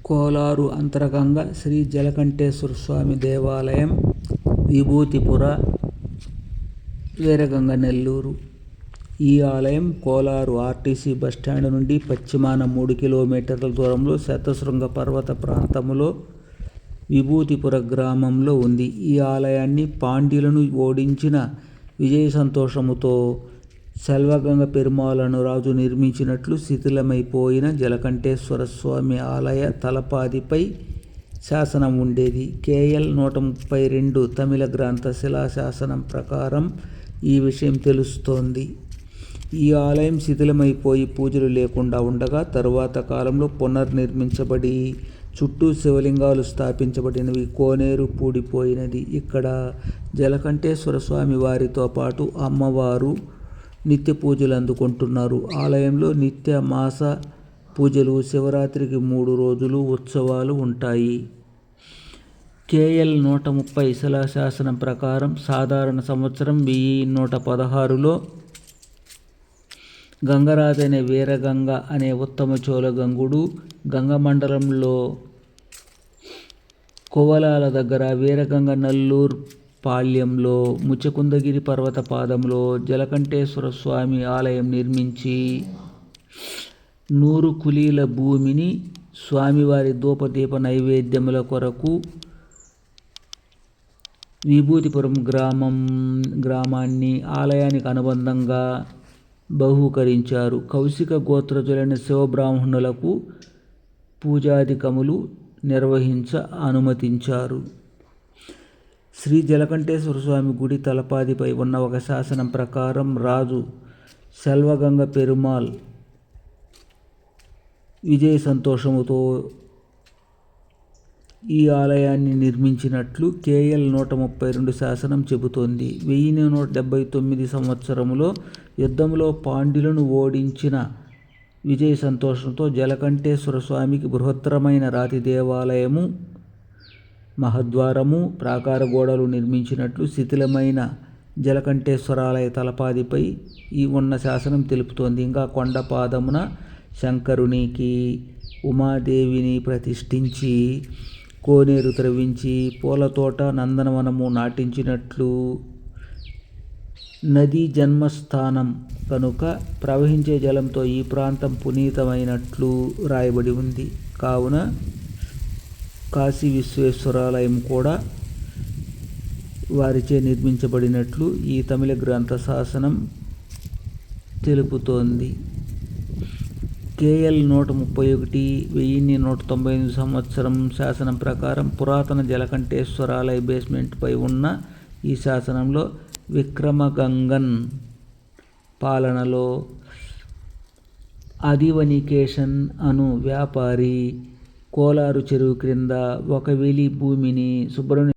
కోలారు అంతరంగ శ్రీ జలకంఠేశ్వర స్వామి దేవాలయం, విభూతిపుర, వీరగంగ, నెల్లూరు. ఈ ఆలయం కోలారు ఆర్టీసీ బస్టాండ్ నుండి పశ్చిమాన 3 కిలోమీటర్ల దూరంలో శతశృంగ పర్వత ప్రాంతంలో విభూతిపుర గ్రామంలో ఉంది. ఈ ఆలయాన్ని పాండ్యులను ఓడించిన విజయ సంతోషముతో సెల్వగంగ పెరుమాళను రాజు నిర్మించినట్లు శిథిలమైపోయిన జలకంఠేశ్వర స్వామి ఆలయ తలపాదిపై శాసనం ఉండేది. KL 132 తమిళ గ్రంథ శిలాశాసనం ప్రకారం ఈ విషయం తెలుస్తోంది. ఈ ఆలయం శిథిలమైపోయి పూజలు లేకుండా ఉండగా తరువాత కాలంలో పునర్నిర్మించబడి చుట్టూ శివలింగాలు స్థాపించబడినవి. కోనేరు పూడిపోయినది. ఇక్కడ జలకంఠేశ్వర స్వామి వారితో పాటు అమ్మవారు నిత్య పూజలు అందుకుంటున్నారు. ఆలయంలో నిత్య మాస పూజలు, శివరాత్రికి 3 రోజులు ఉత్సవాలు ఉంటాయి. KL 130 శిలాశాసనం ప్రకారం సాధారణ సంవత్సరం 1116లో గంగరాజనే వీరగంగ అనే ఉత్తమ చోళగంగుడు గంగమండలంలో కోవలాల దగ్గర వీరగంగ నల్లూర్ పాళ్యంలో ముచకుందగిరి పర్వత పాదంలో జలకంఠేశ్వర స్వామి ఆలయం నిర్మించి 100 కులీల భూమిని స్వామివారి ధూపదీప నైవేద్యముల కొరకు విభూతిపురం గ్రామాన్ని ఆలయానికి అనుబంధంగా బహూకరించారు. కౌశిక గోత్రజులైన శివబ్రాహ్మణులకు పూజాధికములు నిర్వహించ అనుమతించారు. శ్రీ జలకంఠేశ్వర స్వామి గుడి తలపాదిపై ఉన్న ఒక శాసనం ప్రకారం రాజు సెల్వగంగ పెరుమాళ్ విజయ సంతోషముతో ఈ ఆలయాన్ని నిర్మించినట్లు KL 132 శాసనం చెబుతోంది. 1179 సంవత్సరంలో యుద్ధంలో పాండ్యులను ఓడించిన విజయ సంతోషంతో జలకంఠేశ్వర స్వామికి బృహత్తరమైన రాతి దేవాలయము, మహద్వారము, ప్రాకార గోడలు నిర్మించినట్లు శిథిలమైన జలకంఠేశ్వరాలయ తలపాదిపై ఉన్న శాసనం తెలుపుతోంది. ఇంకా కొండపాదమున శంకరునికి, ఉమాదేవిని ప్రతిష్ఠించి కోనేరు త్రవ్వించి పూలతోట, నందనవనము నాటించినట్లు, నదీ జన్మస్థానం కనుక ప్రవహించే జలంతో ఈ ప్రాంతం పునీతమైనట్లు రాయబడి ఉంది. కావున కాశీ విశ్వేశ్వరాలయం కూడా వారిచే నిర్మించబడినట్లు ఈ తమిళ గ్రంథ శాసనం తెలుపుతోంది. KL 131 1198 సంవత్సరం శాసనం ప్రకారం పురాతన జలకంఠేశ్వరాలయ బేస్మెంట్పై ఉన్న ఈ శాసనంలో విక్రమగంగన్ పాలనలో ఆదివనికేషన్ అను వ్యాపారి కోలారు చెరువు క్రింద 1 వేలి భూమిని సుబ్రహ్మణ్య